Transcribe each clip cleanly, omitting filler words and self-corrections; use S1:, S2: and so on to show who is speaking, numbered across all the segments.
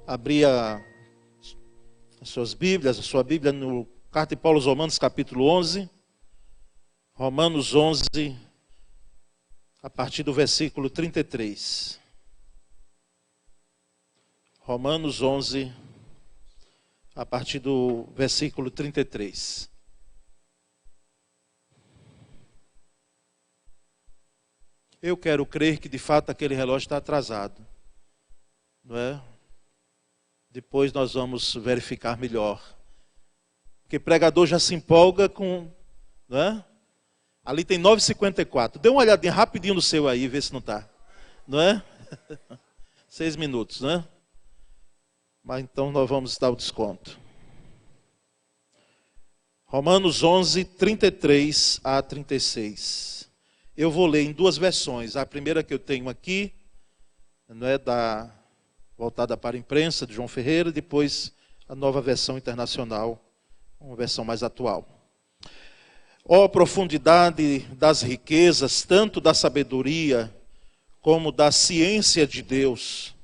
S1: abrir as suas Bíblias, a sua Bíblia no Carta de Paulo aos Romanos, capítulo 11. Romanos 11, a partir do versículo 33. Romanos 11, a partir do versículo 33. Eu quero crer que de fato aquele relógio está atrasado, não é? Depois nós vamos verificar melhor. Porque pregador já se empolga com, não é? Ali tem 9h54. Dê uma olhadinha rapidinho no seu aí, vê se não está. Não é? 6 minutos, não é? Mas então nós vamos dar o desconto. Romanos 11, 33 a 36. Eu vou ler em duas versões. A primeira que eu tenho aqui, não é voltada para a imprensa, de João Ferreira, depois a nova versão internacional, uma versão mais atual. Ó profundidade das riquezas, tanto da sabedoria como da ciência de Deus.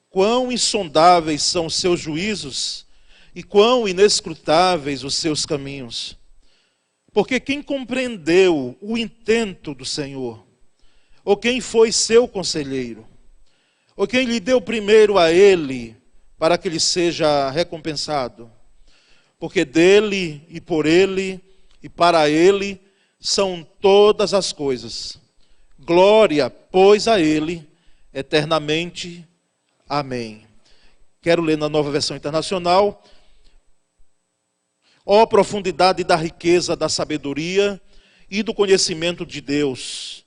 S1: Quão insondáveis são os seus juízos e quão inescrutáveis os seus caminhos. Porque quem compreendeu o intento do Senhor? Ou quem foi seu conselheiro? Ou quem lhe deu primeiro a ele, para que ele seja recompensado? Porque dele e por ele e para ele são todas as coisas. Glória, pois, a ele eternamente. Amém. Quero ler na nova versão internacional. Ó profundidade da riqueza da sabedoria e do conhecimento de Deus.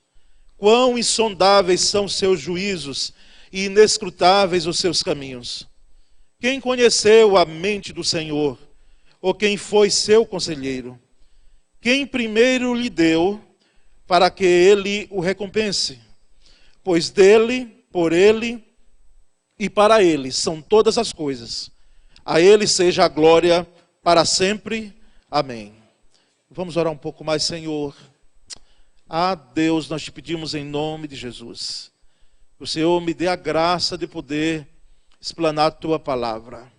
S1: Quão insondáveis são os seus juízos e inescrutáveis os seus caminhos. Quem conheceu a mente do Senhor? Ou quem foi seu conselheiro? Quem primeiro lhe deu para que ele o recompense? Pois dele, por ele e para ele são todas as coisas. A ele seja a glória para sempre. Amém. Vamos orar um pouco mais, Senhor. Ah, Deus, nós te pedimos em nome de Jesus. O Senhor me dê a graça de poder explanar a tua palavra.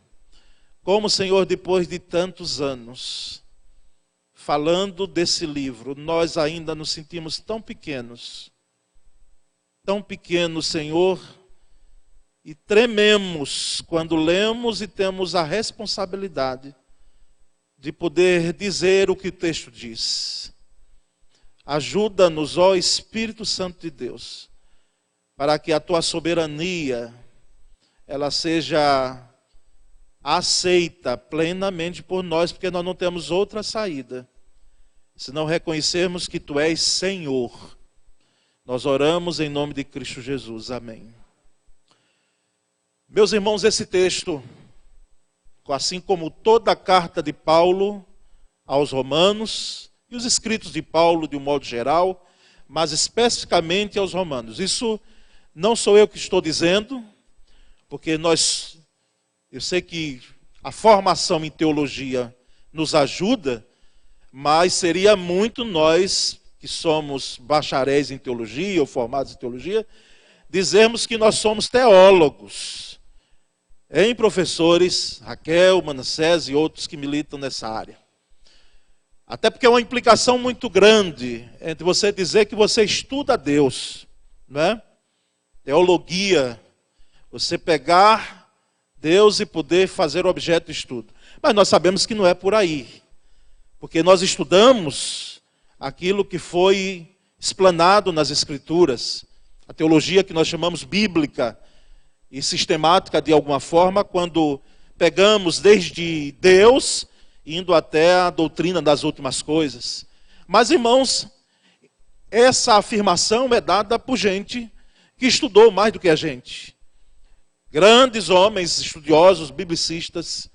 S1: Como, Senhor, depois de tantos anos, falando desse livro, nós ainda nos sentimos tão pequenos, Senhor, e trememos quando lemos e temos a responsabilidade de poder dizer o que o texto diz. Ajuda-nos, ó Espírito Santo de Deus, para que a tua soberania, ela seja aceita plenamente por nós, porque nós não temos outra saída, se não reconhecermos que tu és Senhor. Nós oramos em nome de Cristo Jesus. Amém. Meus irmãos, esse texto, assim como toda a carta de Paulo aos Romanos, e os escritos de Paulo de um modo geral, mas especificamente aos Romanos. Isso não sou eu que estou dizendo, porque eu sei que a formação em teologia nos ajuda, mas seria muito nós, que somos bacharéis em teologia ou formados em teologia, dizermos que nós somos teólogos. Em professores, Raquel, Manassés e outros que militam nessa área. Até porque é uma implicação muito grande entre você dizer que você estuda Deus, não é? Teologia, você pegar Deus e poder fazer objeto de estudo. Mas nós sabemos que não é por aí. Porque nós estudamos aquilo que foi explanado nas Escrituras. A teologia que nós chamamos bíblica e sistemática de alguma forma, quando pegamos desde Deus, indo até a doutrina das últimas coisas. Mas, irmãos, essa afirmação é dada por gente que estudou mais do que a gente. Grandes homens estudiosos, biblicistas,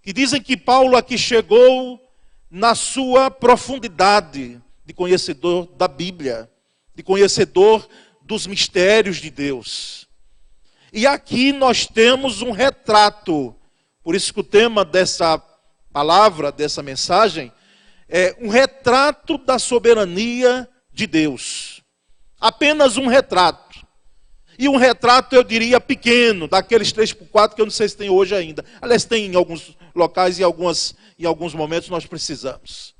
S1: que dizem que Paulo aqui chegou na sua profundidade de conhecedor da Bíblia, de conhecedor dos mistérios de Deus. E aqui nós temos um retrato, por isso que o tema dessa palavra, dessa mensagem, é um retrato da soberania de Deus. Apenas um retrato. E um retrato, eu diria, pequeno, daqueles 3x4 que eu não sei se tem hoje ainda. Aliás, tem em alguns locais e em alguns momentos nós precisamos.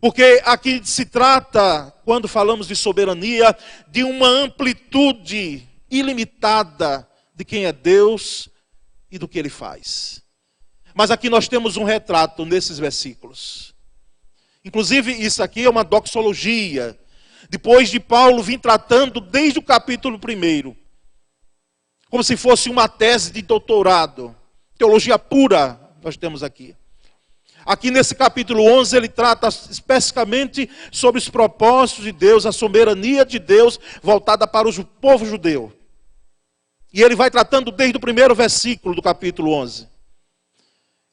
S1: Porque aqui se trata, quando falamos de soberania, de uma amplitude ilimitada de quem é Deus e do que Ele faz. Mas aqui nós temos um retrato nesses versículos. Inclusive, isso aqui é uma doxologia. Depois de Paulo vir tratando desde o capítulo 1, como se fosse uma tese de doutorado. Teologia pura nós temos aqui. Aqui nesse capítulo 11 ele trata especificamente sobre os propósitos de Deus, a soberania de Deus voltada para o povo judeu. E ele vai tratando desde o primeiro versículo do capítulo 11.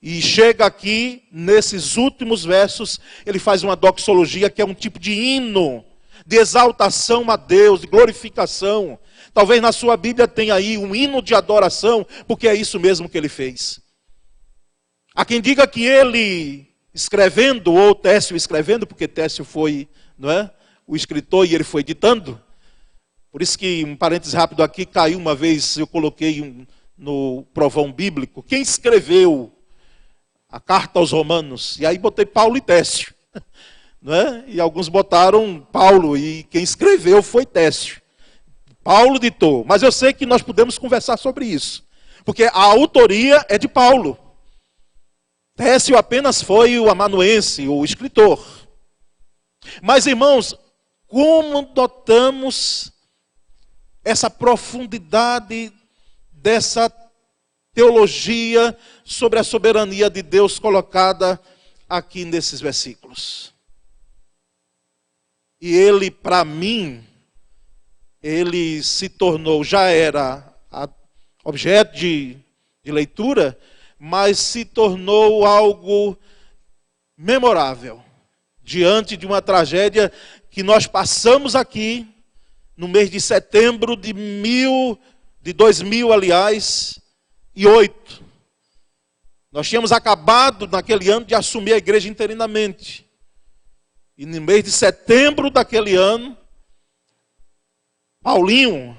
S1: E chega aqui, nesses últimos versos, ele faz uma doxologia que é um tipo de hino, de exaltação a Deus, de glorificação. Talvez na sua Bíblia tenha aí um hino de adoração, porque é isso mesmo que ele fez. Há quem diga que ele escrevendo, ou Técio escrevendo, porque Técio foi, não é, o escritor e ele foi ditando. Por isso que, um parênteses rápido aqui, caiu uma vez, eu coloquei no provão bíblico, quem escreveu a carta aos Romanos? E aí botei Paulo e Técio. Não é? E alguns botaram Paulo, e quem escreveu foi Técio. Paulo ditou, mas eu sei que nós podemos conversar sobre isso, porque a autoria é de Paulo. Técio apenas foi o amanuense, o escritor. Mas, irmãos, como notamos essa profundidade dessa teologia sobre a soberania de Deus colocada aqui nesses versículos. E ele, para mim, ele se tornou, já era objeto de leitura, mas se tornou algo memorável, diante de uma tragédia que nós passamos aqui, no mês de setembro de 2000, aliás, e 8. Nós tínhamos acabado, naquele ano, de assumir a igreja interinamente. E no mês de setembro daquele ano, Paulinho,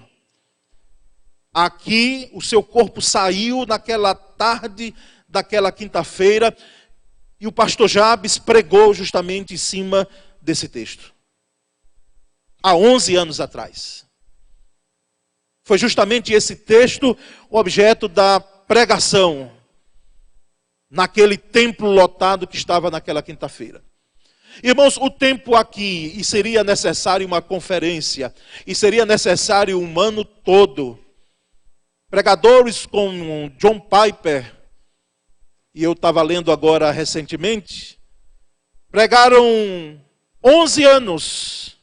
S1: aqui, o seu corpo saiu naquela tarde daquela quinta-feira, e o pastor Jabes pregou justamente em cima desse texto. Há 11 anos atrás. Foi justamente esse texto o objeto da pregação naquele templo lotado que estava naquela quinta-feira. Irmãos, o tempo aqui, e seria necessário uma conferência, e seria necessário um ano todo. Pregadores como John Piper, e eu estava lendo agora recentemente, pregaram 11 anos,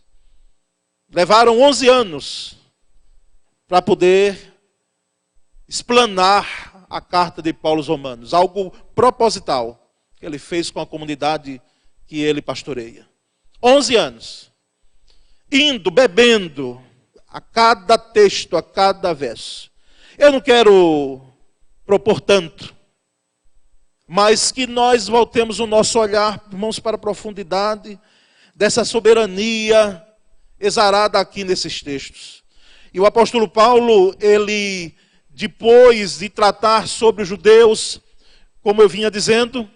S1: levaram 11 anos para poder explanar a carta de Paulo aos Romanos, algo proposital que ele fez com a comunidade que ele pastoreia. 11 anos, indo, bebendo, a cada texto, a cada verso. Eu não quero propor tanto, mas que nós voltemos o nosso olhar, irmãos, para a profundidade dessa soberania exarada aqui nesses textos. E o apóstolo Paulo, ele, depois de tratar sobre os judeus, como eu vinha dizendo,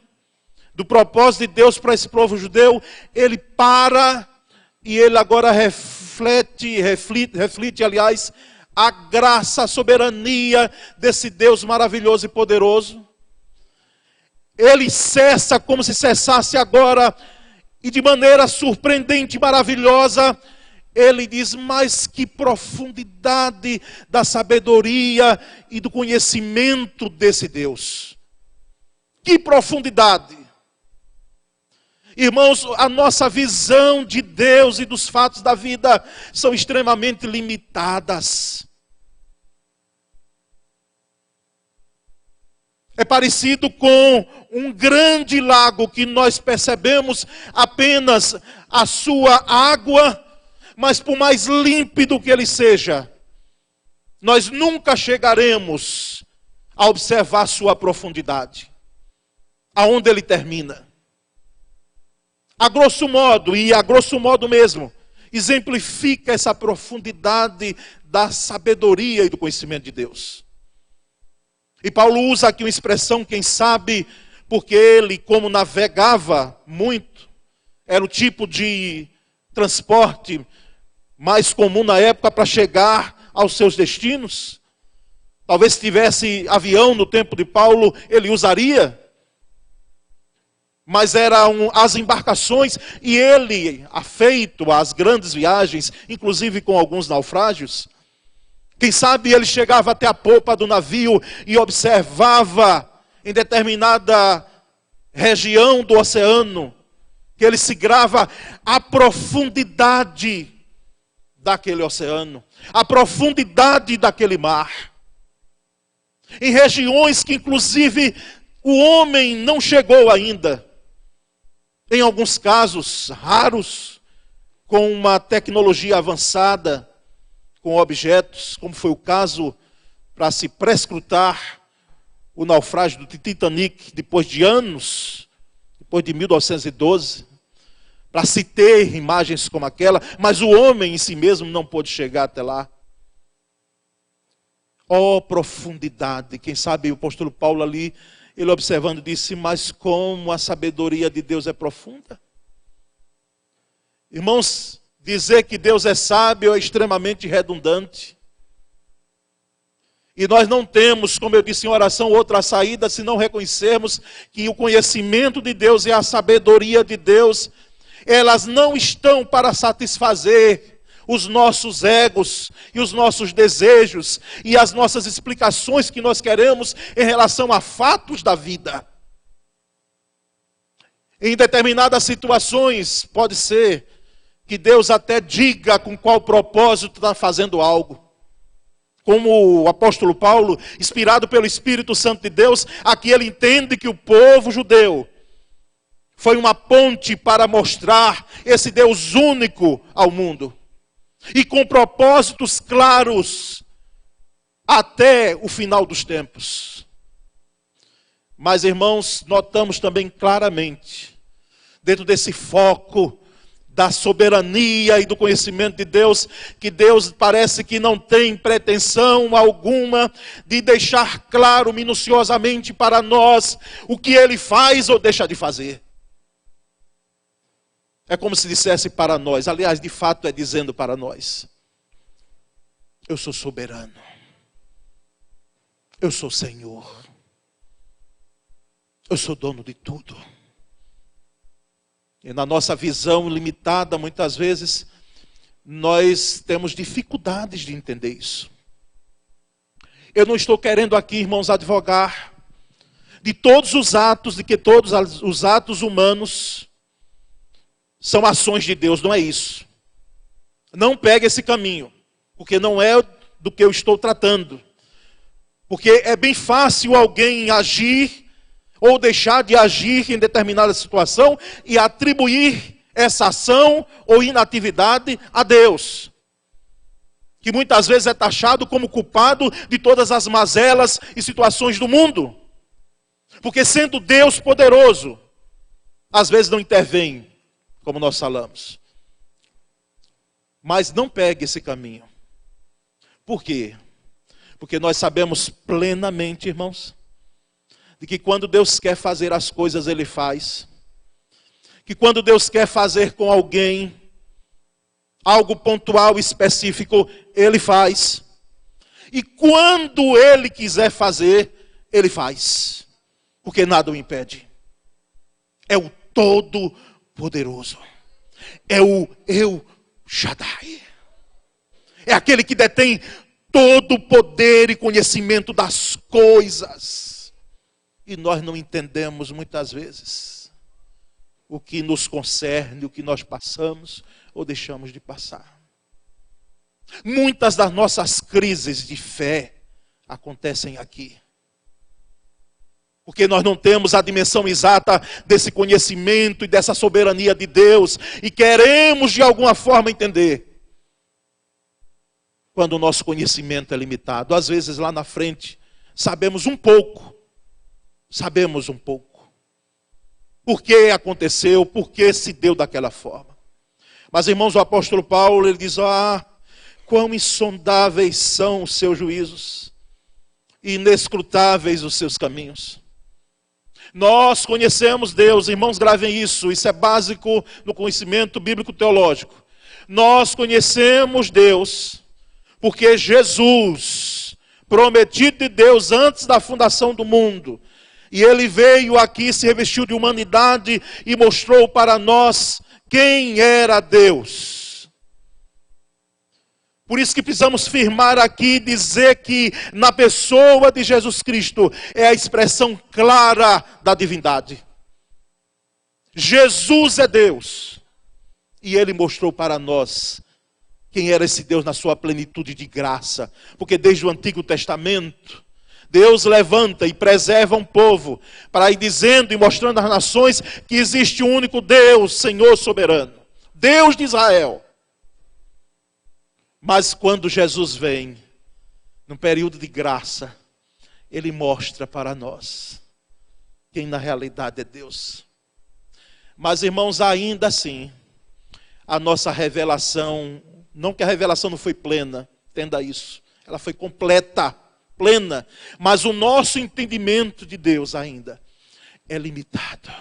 S1: do propósito de Deus para esse povo judeu, ele para e ele agora reflete, aliás, a graça, a soberania desse Deus maravilhoso e poderoso. Ele cessa como se cessasse agora, e de maneira surpreendente e maravilhosa, ele diz, mas que profundidade da sabedoria e do conhecimento desse Deus. Que profundidade. Irmãos, a nossa visão de Deus e dos fatos da vida são extremamente limitadas. É parecido com um grande lago que nós percebemos apenas a sua água, mas por mais límpido que ele seja, nós nunca chegaremos a observar sua profundidade, aonde ele termina. A grosso modo, e a grosso modo mesmo, exemplifica essa profundidade da sabedoria e do conhecimento de Deus. E Paulo usa aqui uma expressão, quem sabe, porque ele, como navegava muito, era o tipo de transporte mais comum na época para chegar aos seus destinos. Talvez se tivesse avião no tempo de Paulo, ele usaria. Mas eram as embarcações, e ele, afeito às grandes viagens, inclusive com alguns naufrágios, quem sabe ele chegava até a popa do navio e observava em determinada região do oceano, que ele se grava a profundidade daquele oceano, a profundidade daquele mar. Em regiões que inclusive o homem não chegou ainda. Em alguns casos raros, com uma tecnologia avançada, com objetos, como foi o caso para se prescrutar o naufrágio do Titanic, depois de anos, depois de 1912, para se ter imagens como aquela, mas o homem em si mesmo não pôde chegar até lá. Ó profundidade, quem sabe o apóstolo Paulo ali, ele observando disse, mas como a sabedoria de Deus é profunda. Irmãos, dizer que Deus é sábio é extremamente redundante. E nós não temos, como eu disse em oração, outra saída se não reconhecermos que o conhecimento de Deus e a sabedoria de Deus, elas não estão para satisfazer os nossos egos e os nossos desejos e as nossas explicações que nós queremos em relação a fatos da vida. Em determinadas situações, pode ser que Deus até diga com qual propósito está fazendo algo. Como o apóstolo Paulo, inspirado pelo Espírito Santo de Deus, aqui ele entende que o povo judeu foi uma ponte para mostrar esse Deus único ao mundo. E com propósitos claros até o final dos tempos. Mas, irmãos, notamos também claramente, dentro desse foco da soberania e do conhecimento de Deus, que Deus parece que não tem pretensão alguma de deixar claro minuciosamente para nós o que Ele faz ou deixa de fazer. É como se dissesse para nós, aliás, de fato é dizendo para nós, eu sou soberano, eu sou Senhor, eu sou dono de tudo. E na nossa visão limitada, muitas vezes, nós temos dificuldades de entender isso. Eu não estou querendo aqui, irmãos, advogar de todos os atos, de que todos os atos humanos são ações de Deus, não é isso. Não pegue esse caminho, porque não é do que eu estou tratando. Porque é bem fácil alguém agir ou deixar de agir em determinada situação e atribuir essa ação ou inatividade a Deus, que muitas vezes é taxado como culpado de todas as mazelas e situações do mundo. Porque sendo Deus poderoso, às vezes não intervém, como nós falamos. Mas não pegue esse caminho. Por quê? Porque nós sabemos plenamente, irmãos, de que quando Deus quer fazer as coisas, Ele faz. Que quando Deus quer fazer com alguém algo pontual, específico, Ele faz. E quando Ele quiser fazer, Ele faz. Porque nada o impede. É o Todo-Poderoso. É o El Shaddai. É aquele que detém todo o poder e conhecimento das coisas. E nós não entendemos muitas vezes o que nos concerne, o que nós passamos ou deixamos de passar. Muitas das nossas crises de fé acontecem aqui. Porque nós não temos a dimensão exata desse conhecimento e dessa soberania de Deus. E queremos de alguma forma entender. Quando o nosso conhecimento é limitado. Às vezes lá na frente sabemos um pouco. Sabemos um pouco. Por que aconteceu, por que se deu daquela forma. Mas, irmãos, o apóstolo Paulo, ele diz, quão insondáveis são os seus juízos, e inescrutáveis os seus caminhos. Nós conhecemos Deus, irmãos, gravem isso é básico no conhecimento bíblico teológico. Nós conhecemos Deus, porque Jesus, prometido de Deus antes da fundação do mundo, e ele veio aqui, se revestiu de humanidade e mostrou para nós quem era Deus. Por isso que precisamos firmar aqui e dizer que na pessoa de Jesus Cristo é a expressão clara da divindade. Jesus é Deus. E ele mostrou para nós quem era esse Deus na sua plenitude de graça. Porque desde o Antigo Testamento, Deus levanta e preserva um povo para ir dizendo e mostrando às nações que existe um único Deus, Senhor soberano. Deus de Israel. Mas quando Jesus vem, num período de graça, ele mostra para nós quem na realidade é Deus. Mas, irmãos, ainda assim, a nossa revelação, não que a revelação não foi plena, entenda isso, ela foi completa, plena, mas o nosso entendimento de Deus ainda é limitado.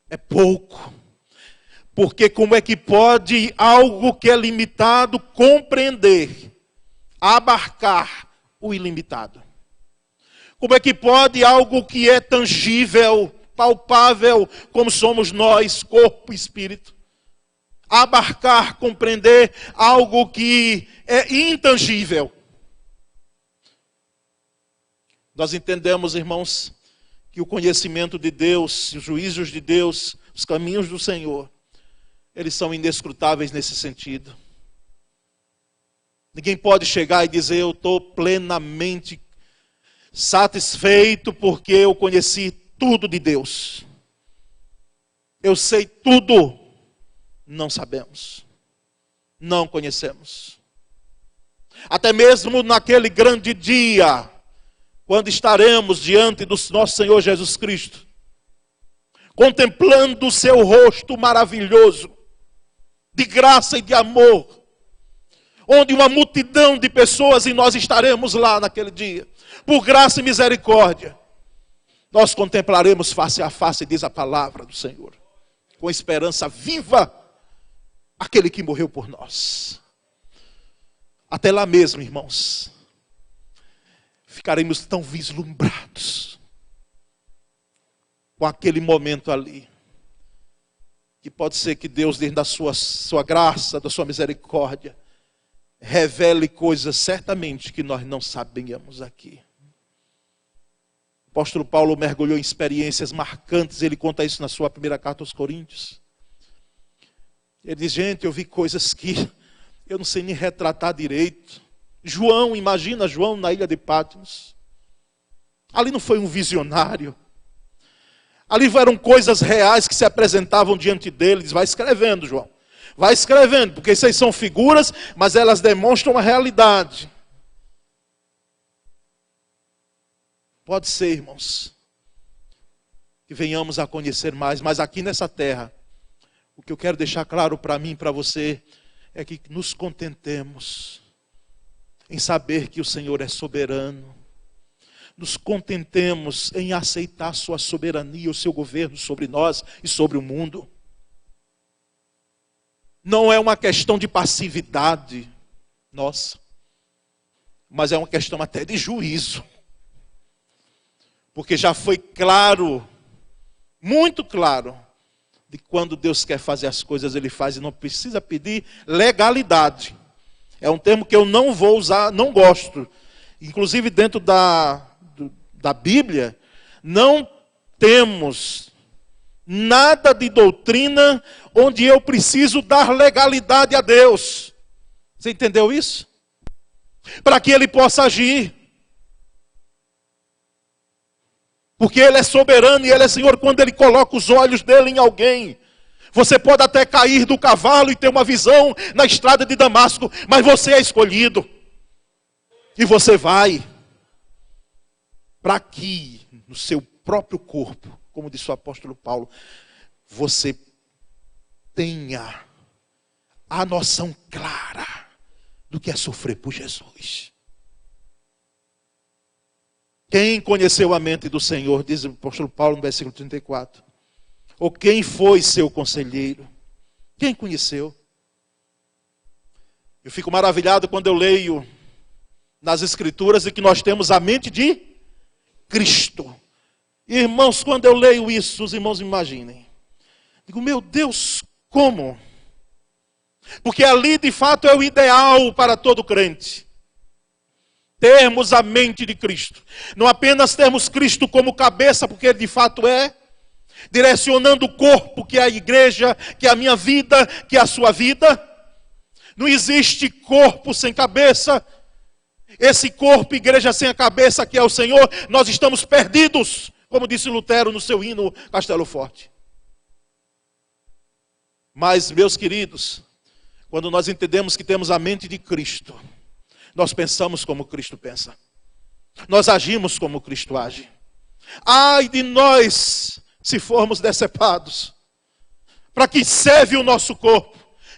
S1: É pouco. Porque como é que pode algo que é limitado compreender, abarcar o ilimitado? Como é que pode algo que é tangível, palpável, como somos nós, corpo e espírito, abarcar, compreender algo que é intangível? Nós entendemos, irmãos, que o conhecimento de Deus, os juízos de Deus, os caminhos do Senhor, eles são inescrutáveis nesse sentido. Ninguém pode chegar e dizer, eu estou plenamente satisfeito porque eu conheci tudo de Deus. Eu sei tudo. Não sabemos. Não conhecemos. Até mesmo naquele grande dia, quando estaremos diante do nosso Senhor Jesus Cristo, contemplando o seu rosto maravilhoso, de graça e de amor, onde uma multidão de pessoas, e nós estaremos lá naquele dia, por graça e misericórdia, nós contemplaremos face a face, diz a palavra do Senhor, com esperança viva, aquele que morreu por nós. Até lá mesmo, irmãos, ficaremos tão vislumbrados com aquele momento ali, que pode ser que Deus, dentro da sua graça, da sua misericórdia, revele coisas certamente que nós não sabíamos aqui. O apóstolo Paulo mergulhou em experiências marcantes, ele conta isso na sua primeira carta aos Coríntios. Ele diz, gente, eu vi coisas que eu não sei nem retratar direito. João, imagina João na ilha de Patmos. Ali não foi um visionário. Ali eram coisas reais que se apresentavam diante dele. Diz, vai escrevendo, João. Vai escrevendo, porque essas são figuras, mas elas demonstram a realidade. Pode ser, irmãos, que venhamos a conhecer mais, mas aqui nessa terra, o que eu quero deixar claro para mim e para você, é que nos contentemos em saber que o Senhor é soberano. Nos contentemos em aceitar sua soberania, o seu governo sobre nós e sobre o mundo. Não é uma questão de passividade nossa, mas é uma questão até de juízo. Porque já foi claro, muito claro, de quando Deus quer fazer as coisas, Ele faz e não precisa pedir legalidade. É um termo que eu não vou usar, não gosto. Inclusive dentro da Bíblia, não temos nada de doutrina onde eu preciso dar legalidade a Deus. Você entendeu isso? Para que Ele possa agir. Porque Ele é soberano e Ele é Senhor quando Ele coloca os olhos dEle em alguém. Você pode até cair do cavalo e ter uma visão na estrada de Damasco, mas você é escolhido. E você vai para que no seu próprio corpo, como disse o apóstolo Paulo, você tenha a noção clara do que é sofrer por Jesus. Quem conheceu a mente do Senhor, diz o apóstolo Paulo no versículo 34. Ou quem foi seu conselheiro? Quem conheceu? Eu fico maravilhado quando eu leio nas Escrituras de que nós temos a mente de Cristo. Irmãos, quando eu leio isso, os irmãos imaginem. Digo, meu Deus, como? Porque ali de fato é o ideal para todo crente. Termos a mente de Cristo. Não apenas termos Cristo como cabeça, porque ele de fato é, direcionando o corpo, que é a igreja, que é a minha vida, que é a sua vida. Não existe corpo sem cabeça. Esse corpo, igreja sem a cabeça, que é o Senhor, nós estamos perdidos, como disse Lutero no seu hino Castelo Forte. Mas, meus queridos, quando nós entendemos que temos a mente de Cristo, nós pensamos como Cristo pensa. Nós agimos como Cristo age. Ai de nós, se formos decepados. Para que serve o nosso corpo?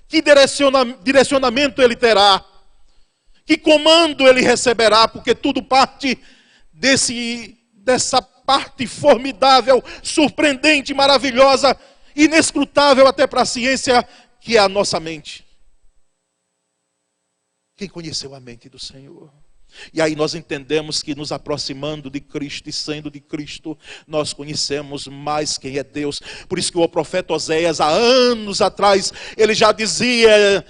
S1: Que direcionamento ele terá? Que comando ele receberá? Porque tudo parte dessa parte formidável, surpreendente, maravilhosa, inescrutável até para a ciência, que é a nossa mente. Quem conheceu a mente do Senhor? E aí nós entendemos que nos aproximando de Cristo e sendo de Cristo, nós conhecemos mais quem é Deus. Por isso que o profeta Oséias, há anos atrás, ele já dizia,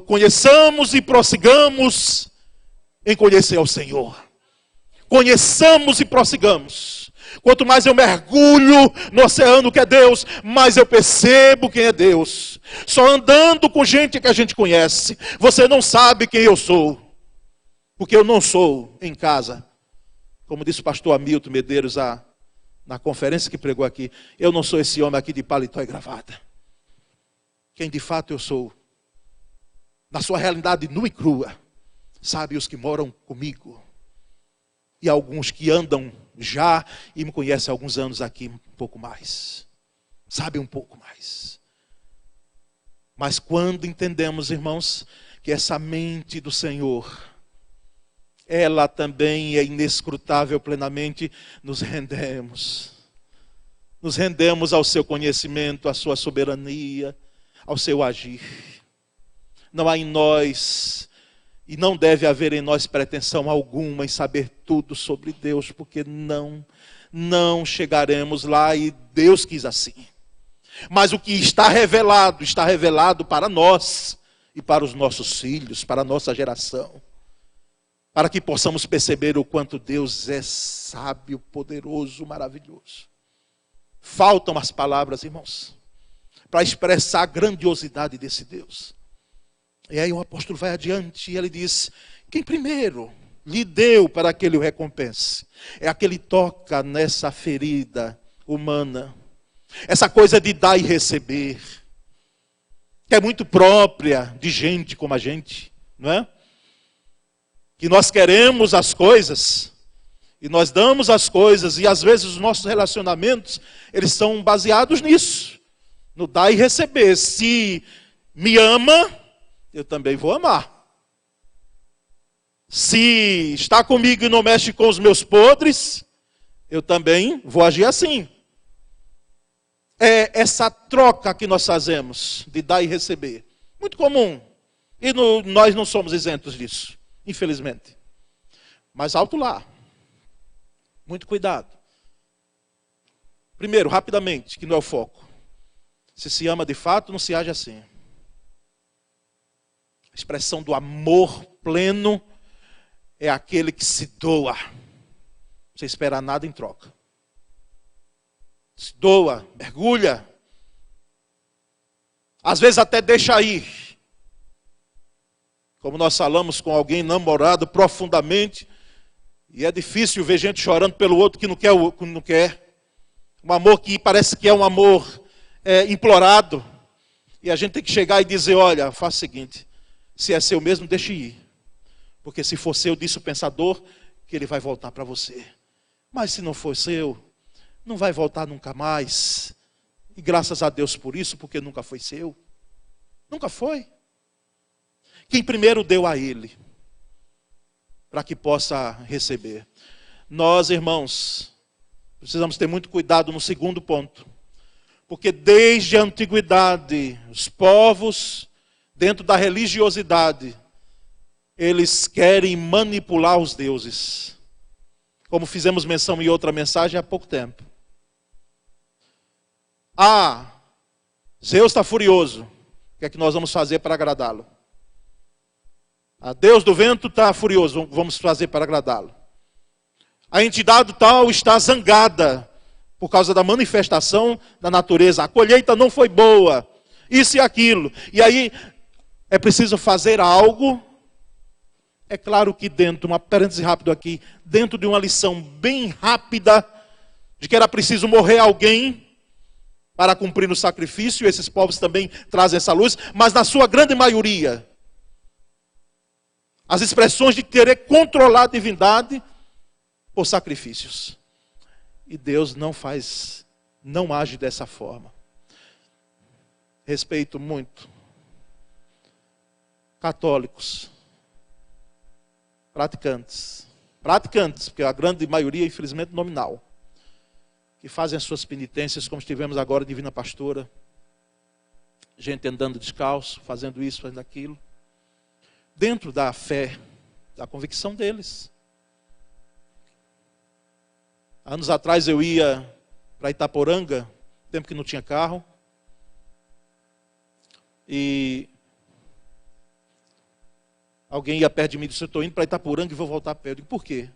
S1: conheçamos e prossigamos em conhecer ao Senhor. Conheçamos e prossigamos. Quanto mais eu mergulho no oceano que é Deus, mais eu percebo quem é Deus. Só andando com gente que a gente conhece, você não sabe quem eu sou. Porque eu não sou em casa. Como disse o pastor Hamilton Medeiros na conferência que pregou aqui, eu não sou esse homem aqui de paletó e gravata. Quem de fato eu sou, na sua realidade nua e crua, sabe os que moram comigo. E alguns que andam já e me conhecem há alguns anos aqui, um pouco mais. Sabe um pouco mais. Mas quando entendemos, irmãos, que essa mente do Senhor, ela também é inescrutável plenamente, nos rendemos. Nos rendemos ao seu conhecimento, à sua soberania, ao seu agir. Não há em nós, e não deve haver em nós pretensão alguma em saber tudo sobre Deus, porque não chegaremos lá e Deus quis assim. Mas o que está revelado para nós e para os nossos filhos, para a nossa geração. Para que possamos perceber o quanto Deus é sábio, poderoso, maravilhoso. Faltam as palavras, irmãos, para expressar a grandiosidade desse Deus. E aí o apóstolo vai adiante e ele diz, quem primeiro lhe deu para que ele o recompense? É aquele que toca nessa ferida humana. Essa coisa de dar e receber. Que é muito própria de gente como a gente, não é? Que nós queremos as coisas, e nós damos as coisas, e às vezes os nossos relacionamentos, eles são baseados nisso, no dar e receber. Se me ama, eu também vou amar. Se está comigo e não mexe com os meus podres, eu também vou agir assim. É essa troca que nós fazemos, de dar e receber. Muito comum, e nós não somos isentos disso. Infelizmente. Mas alto lá. Muito cuidado. Primeiro, rapidamente, que não é o foco. Se ama de fato, não se age assim. A expressão do amor pleno é aquele que se doa. Sem esperar nada em troca. Se doa, mergulha. Às vezes até deixa ir. Como nós falamos com alguém namorado profundamente, e é difícil ver gente chorando pelo outro que não quer. Um amor que parece que é um amor implorado. E a gente tem que chegar e dizer, olha, faça o seguinte, se é seu mesmo, deixe ir. Porque se for seu, disse o pensador, que ele vai voltar para você. Mas se não for seu, não vai voltar nunca mais. E graças a Deus por isso, porque nunca foi seu. Nunca foi. Quem primeiro deu a ele, para que possa receber. Nós, irmãos, precisamos ter muito cuidado no segundo ponto. Porque desde a antiguidade, os povos, dentro da religiosidade, eles querem manipular os deuses. Como fizemos menção em outra mensagem há pouco tempo. Zeus está furioso. O que é que nós vamos fazer para agradá-lo? Deus do vento está furioso. Vamos fazer para agradá-lo. A entidade tal está zangada por causa da manifestação da natureza. A colheita não foi boa. Isso e aquilo. E aí é preciso fazer algo. É claro que dentro, uma parêntese rápido aqui, dentro de uma lição bem rápida, de que era preciso morrer alguém para cumprir o sacrifício, esses povos também trazem essa luz, mas na sua grande maioria, as expressões de querer controlar a divindade por sacrifícios. E Deus não age dessa forma. Respeito muito católicos, praticantes, porque a grande maioria, infelizmente, nominal, que fazem as suas penitências, como tivemos agora, Divina Pastora, gente andando descalço, fazendo isso, fazendo aquilo, dentro da fé, da convicção deles. Anos atrás eu ia para Itaporanga, tempo que não tinha carro, e alguém ia perto de mim e disse: eu estou indo para Itaporanga e vou voltar perto. Eu digo: por quê?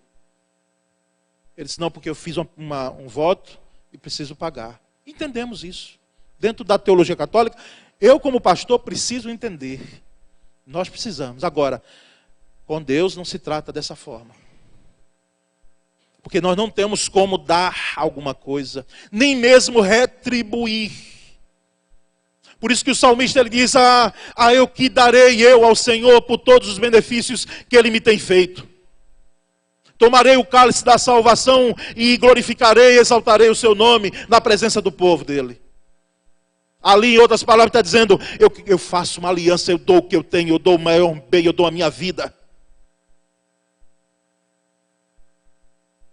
S1: Ele disse: não, porque eu fiz um voto e preciso pagar. Entendemos isso. Dentro da teologia católica, eu como pastor preciso entender. Nós precisamos. Agora, com Deus não se trata dessa forma. Porque nós não temos como dar alguma coisa, nem mesmo retribuir. Por isso que o salmista ele diz: eu que darei eu ao Senhor por todos os benefícios que Ele me tem feito. Tomarei o cálice da salvação e glorificarei e exaltarei o seu nome na presença do povo dele. Ali, em outras palavras, está dizendo: eu faço uma aliança, eu dou o que eu tenho, eu dou o maior bem, eu dou a minha vida.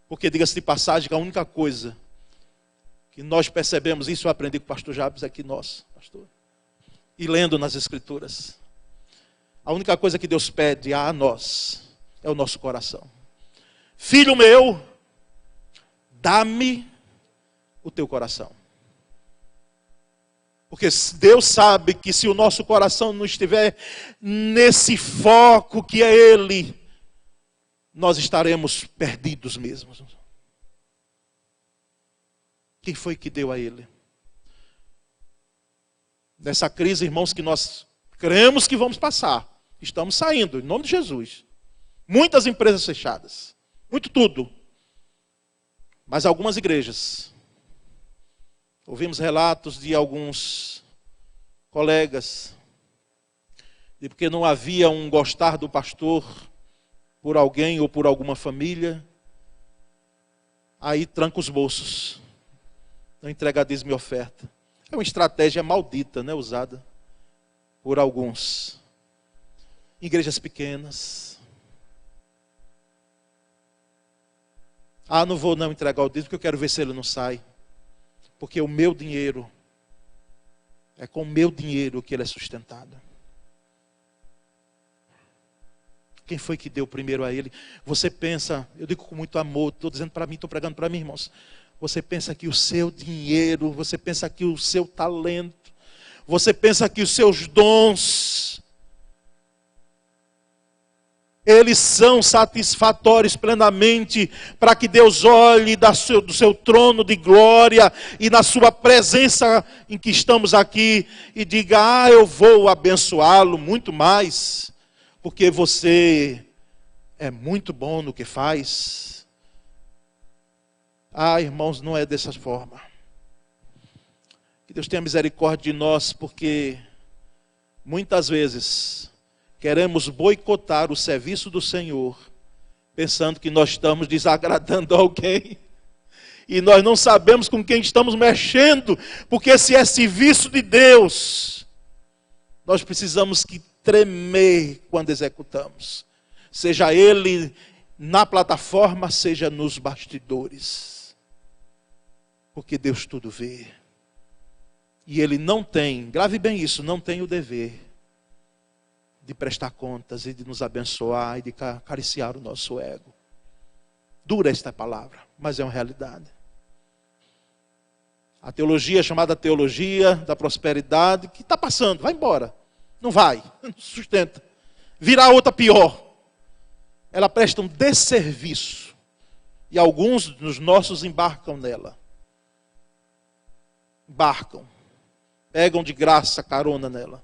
S1: Porque, diga-se de passagem, que a única coisa que nós percebemos, isso eu aprendi com o pastor Jabes aqui, pastor, e lendo nas Escrituras, a única coisa que Deus pede a nós é o nosso coração. Filho meu, dá-me o teu coração. Porque Deus sabe que se o nosso coração não estiver nesse foco que é Ele, nós estaremos perdidos mesmo. Quem foi que deu a Ele? Nessa crise, irmãos, que nós cremos que vamos passar. Estamos saindo, em nome de Jesus. Muitas empresas fechadas. Muito tudo. Mas algumas igrejas. Ouvimos relatos de alguns colegas, de porque não havia um gostar do pastor por alguém ou por alguma família, aí tranca os bolsos, não entrega dízimo e oferta. É uma estratégia maldita, né, usada por alguns. Igrejas pequenas. Não vou não entregar o dízimo porque eu quero ver se ele não sai. Porque o meu dinheiro, é com o meu dinheiro que ele é sustentado. Quem foi que deu primeiro a ele? Você pensa, eu digo com muito amor, estou dizendo para mim, estou pregando para mim, irmãos. Você pensa que o seu dinheiro, você pensa que o seu talento, você pensa que os seus dons, eles são satisfatórios plenamente para que Deus olhe do seu trono de glória e na sua presença em que estamos aqui e diga: eu vou abençoá-lo muito mais, porque você é muito bom no que faz. Irmãos, não é dessa forma. Que Deus tenha misericórdia de nós, porque muitas vezes queremos boicotar o serviço do Senhor, pensando que nós estamos desagradando alguém. e nós não sabemos com quem estamos mexendo, porque se é serviço de Deus, nós precisamos que tremer quando executamos, seja ele na plataforma, seja nos bastidores, porque Deus tudo vê, e Ele não tem, grave bem isso, não tem o dever de prestar contas e de nos abençoar e de acariciar o nosso ego. Dura esta palavra, mas é uma realidade. A teologia chamada teologia da prosperidade, que está passando, vai embora. Não vai, não sustenta. Virá outra pior. Ela presta um desserviço. E alguns dos nossos embarcam nela. Embarcam. Pegam de graça carona nela.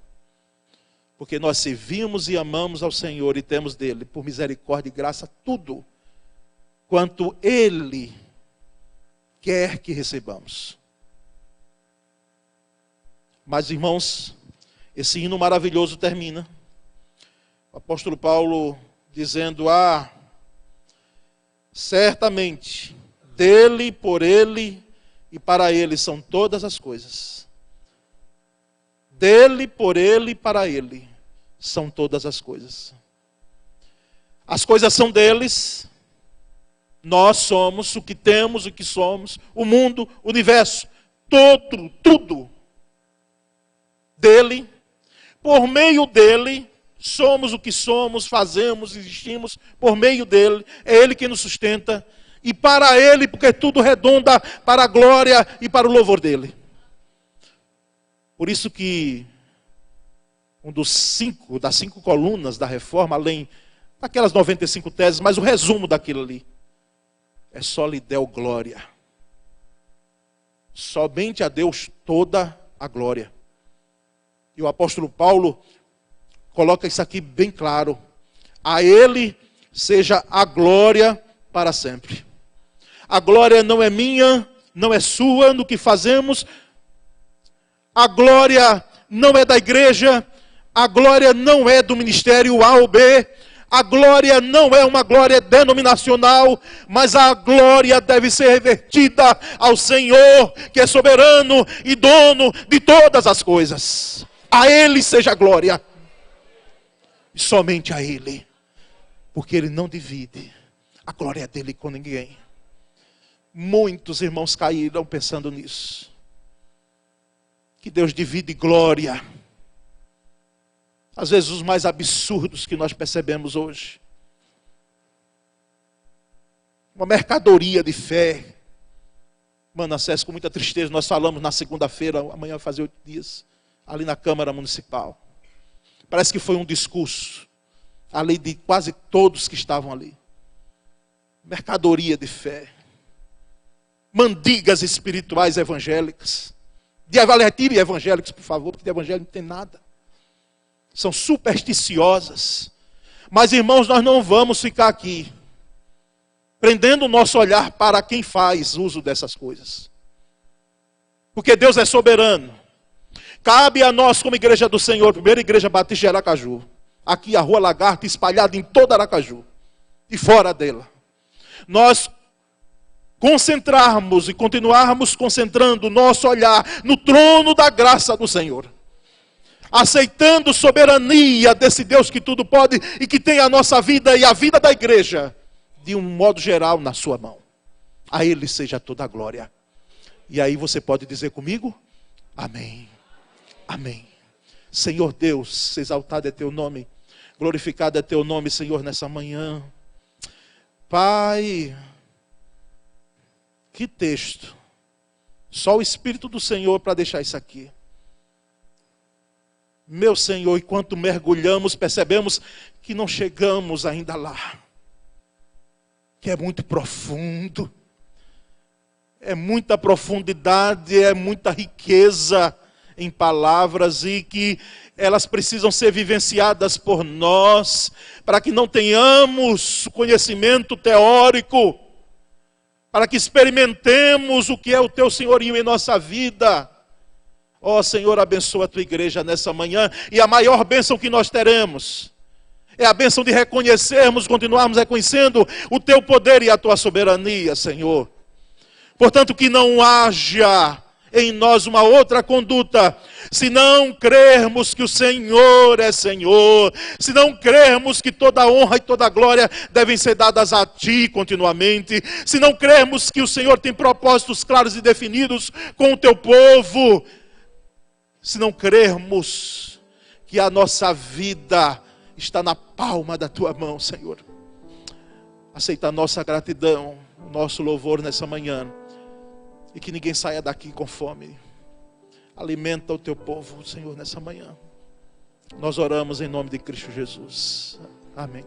S1: Porque nós servimos e amamos ao Senhor e temos dele, por misericórdia e graça, tudo quanto Ele quer que recebamos. Mas, irmãos, esse hino maravilhoso termina. O apóstolo Paulo dizendo: certamente, dele, por ele e para ele são todas as coisas. Dele, por ele e para ele são todas as coisas. As coisas são deles. Nós somos o que temos, o que somos, o mundo, o universo, tudo dele. Por meio dele, somos o que somos, fazemos, existimos, por meio dele. É ele que nos sustenta. E para ele, porque tudo redonda para a glória e para o louvor dele. Por isso que das cinco colunas da reforma, além daquelas 95 teses, mas o resumo daquilo ali, é só lhe deu glória. Somente a Deus toda a glória. E o apóstolo Paulo coloca isso aqui bem claro. A ele seja a glória para sempre. A glória não é minha, não é sua no que fazemos. A glória não é da igreja. A glória não é do ministério A ou B. A glória não é uma glória denominacional, mas a glória deve ser revertida ao Senhor, que é soberano e dono de todas as coisas. A Ele seja a glória. E somente a Ele. Porque Ele não divide a glória dele com ninguém. Muitos irmãos caíram pensando nisso. Que Deus divide glória. Às vezes os mais absurdos que nós percebemos hoje. Uma mercadoria de fé. Manassés, com muita tristeza, nós falamos na segunda-feira, amanhã vai fazer 8 dias, ali na Câmara Municipal. Parece que foi um discurso, ali de quase todos que estavam ali. Mercadoria de fé. Mandigas espirituais evangélicas. Retire evangélicos, por favor, porque de evangelho não tem nada. São supersticiosas. Mas, irmãos, nós não vamos ficar aqui prendendo o nosso olhar para quem faz uso dessas coisas. Porque Deus é soberano. Cabe a nós, como igreja do Senhor, primeira igreja batista de Aracaju, aqui a Rua Lagarta, espalhada em toda Aracaju, e fora dela, nós concentrarmos e continuarmos concentrando o nosso olhar no trono da graça do Senhor. Aceitando soberania desse Deus que tudo pode e que tem a nossa vida e a vida da igreja, de um modo geral, na sua mão. A Ele seja toda a glória. E aí você pode dizer comigo? Amém. Amém. Senhor Deus, exaltado é teu nome, glorificado é teu nome, Senhor, nessa manhã. Pai, que texto. Só o Espírito do Senhor para deixar isso aqui. Meu Senhor, enquanto mergulhamos, percebemos que não chegamos ainda lá. Que é muito profundo. É muita profundidade, é muita riqueza em palavras e que elas precisam ser vivenciadas por nós, para que não tenhamos conhecimento teórico, para que experimentemos o que é o teu senhorio em nossa vida. Ó Senhor, abençoa a tua igreja nessa manhã. E a maior bênção que nós teremos é a bênção de reconhecermos, continuarmos reconhecendo o teu poder e a tua soberania, Senhor. Portanto, que não haja em nós uma outra conduta, se não crermos que o Senhor é Senhor, se não crermos que toda honra e toda glória devem ser dadas a Ti continuamente, se não crermos que o Senhor tem propósitos claros e definidos com o Teu povo, se não crermos que a nossa vida está na palma da Tua mão, Senhor. Aceita a nossa gratidão, o nosso louvor nessa manhã. E que ninguém saia daqui com fome. Alimenta o Teu povo, Senhor, nessa manhã. Nós oramos em nome de Cristo Jesus. Amém.